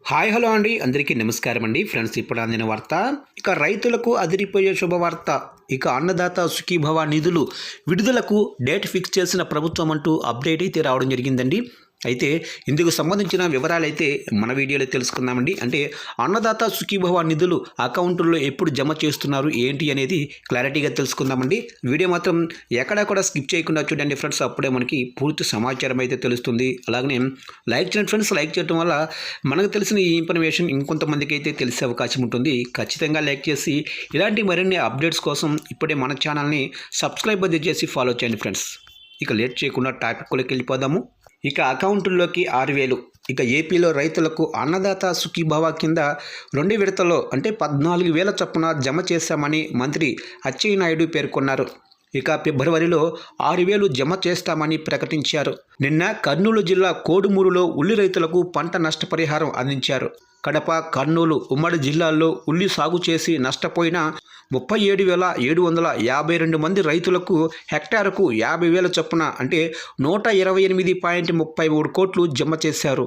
Hi hello అండి, అందరికీ నమస్కారం అండి. ఫ్రెండ్స్, ఇప్పుడు అందిన వార్త, ఇక రైతులకు అదిరిపోయే శుభవార్త. ఇక అన్నదాత సుఖీభవ నిధులు విడుదలకు డేట్ ఫిక్స్ చేసిన ప్రభుత్వం అంటూ అప్డేట్ అయితే రావడం జరిగిందండి. అయితే ఇందుకు సంబంధించిన వివరాలు అయితే మన వీడియోలో తెలుసుకుందామండి. అంటే అన్నదాత సుఖీభవ నిధులు అకౌంట్లో ఎప్పుడు జమ చేస్తున్నారు ఏంటి అనేది క్లారిటీగా తెలుసుకుందామండి. వీడియో మాత్రం ఎక్కడా కూడా స్కిప్ చేయకుండా చూడండి ఫ్రెండ్స్, అప్పుడే మనకి పూర్తి సమాచారం అయితే తెలుస్తుంది. అలాగనే లైక్ చేయండి ఫ్రెండ్స్, లైక్ చేయడం వల్ల మనకు తెలిసిన ఈ ఇన్ఫర్మేషన్ ఇంకొంతమందికి అయితే తెలిసే అవకాశం ఉంటుంది. ఖచ్చితంగా లైక్ చేసి ఇలాంటి మరిన్ని అప్డేట్స్ కోసం ఇప్పుడే మన ఛానల్ని సబ్స్క్రైబ్ అది చేసి ఫాలో చేయండి ఫ్రెండ్స్. ఇక లేట్ చేయకుండా టాపిక్లోకి వెళ్ళిపోదాము. ఇక అకౌంట్లోకి 6,000. ఇక ఏపీలో రైతులకు అన్నదాత సుఖీభవ కింద 2 విడతల్లో అంటే 14,000 చొప్పున జమ చేశామని మంత్రి అచ్చెన్నాయుడు పేర్కొన్నారు. ఇక ఫిబ్రవరిలో 6,000 జమ చేస్తామని ప్రకటించారు. నిన్న కర్నూలు జిల్లా కోడుమూరులో ఉల్లి రైతులకు పంట నష్టపరిహారం అందించారు. కడప, కర్నూలు ఉమ్మడి జిల్లాల్లో ఉల్లి సాగు చేసి నష్టపోయిన 37,752 మంది రైతులకు హెక్టారుకు 50,000 చొప్పున అంటే 128.33 కోట్లు జమ చేశారు.